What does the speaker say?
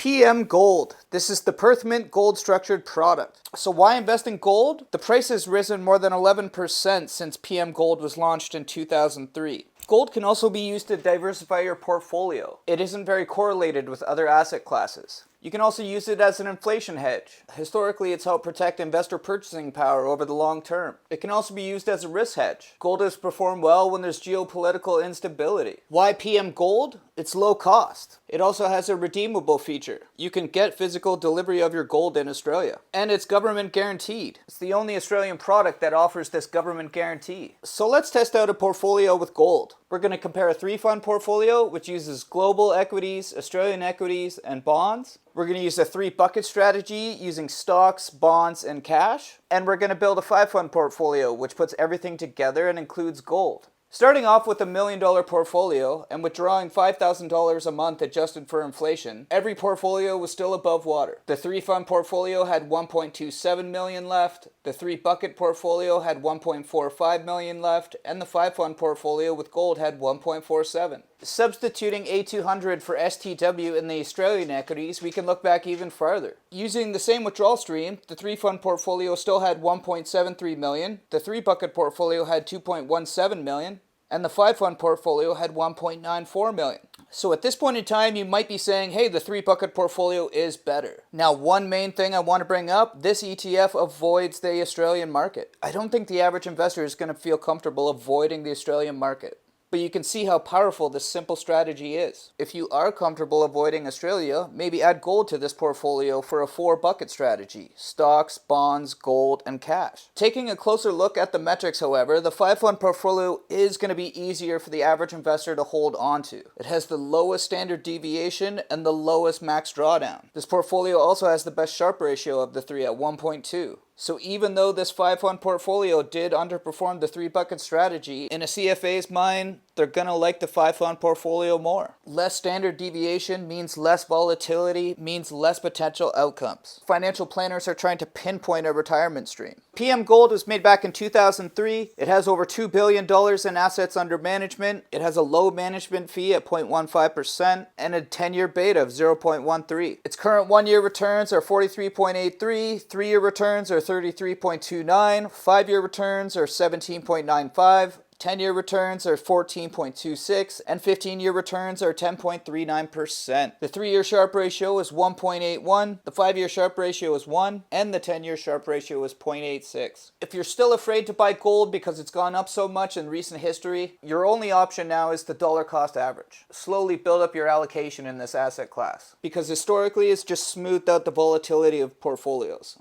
PMGOLD. This is the Perth Mint gold structured product. So why invest in gold? The price has risen more than 11% since PMGOLD was launched in 2003. Gold can also be used to diversify your portfolio. It isn't very correlated with other asset classes. You can also use it as an inflation hedge. Historically, it's helped protect investor purchasing power over the long term. It can also be used as a risk hedge. Gold has performed well when there's geopolitical instability. Why PM Gold? It's low cost. It also has a redeemable feature. You can get physical delivery of your gold in Australia. And it's government guaranteed. It's the only Australian product that offers this government guarantee. So let's test out a portfolio with gold. We're going to compare a 3-fund portfolio, which uses global equities, Australian equities, and bonds. We're going to use a 3-bucket strategy using stocks, bonds, and cash. And we're going to build a 5-fund portfolio, which puts everything together and includes gold. Starting off with a $1 million portfolio and withdrawing $5,000 a month adjusted for inflation, every portfolio was still above water. The 3-fund portfolio had $1.27 million left, the 3-bucket portfolio had $1.45 million left, and the 5-fund portfolio with gold had $1.47. Substituting A200 for STW in the Australian equities, we can look back even farther. Using the same withdrawal stream, the 3-fund portfolio still had $1.73 million, the 3-bucket portfolio had $2.17 million, and the 5-fund portfolio had $1.94 million. So at this point in time, you might be saying, hey, the 3-bucket portfolio is better. Now, one main thing I want to bring up, this ETF avoids the Australian market. I don't think the average investor is going to feel comfortable avoiding the Australian market. But you can see how powerful this simple strategy is. If you are comfortable avoiding Australia, maybe add gold to this portfolio for a 4-bucket strategy: stocks, bonds, gold, and cash. Taking a closer look at the metrics, however, the 5-fund portfolio is going to be easier for the average investor to hold on to. It has the lowest standard deviation and the lowest max drawdown. This portfolio also has the best Sharpe ratio of the 3 at 1.2. So even though this 5-fund portfolio did underperform the 3-bucket strategy, in a CFA's mind, they're going to like the 5-fund portfolio more. Less standard deviation means less volatility, means less potential outcomes. Financial planners are trying to pinpoint a retirement stream. PM Gold was made back in 2003. It has over $2 billion in assets under management. It has a low management fee at 0.15% and a 10-year beta of 0.13. Its current 1-year returns are 43.83, 3-year returns are 33.29, 5-year returns are 17.95, 10-year returns are 14.26, and 15-year returns are 10.39%. The 3-year Sharpe ratio is 1.81, the 5-year Sharpe ratio is 1, and the 10-year Sharpe ratio is 0.86. If you're still afraid to buy gold because it's gone up so much in recent history, your only option now is the dollar cost average. Slowly build up your allocation in this asset class, because historically it's just smoothed out the volatility of portfolios.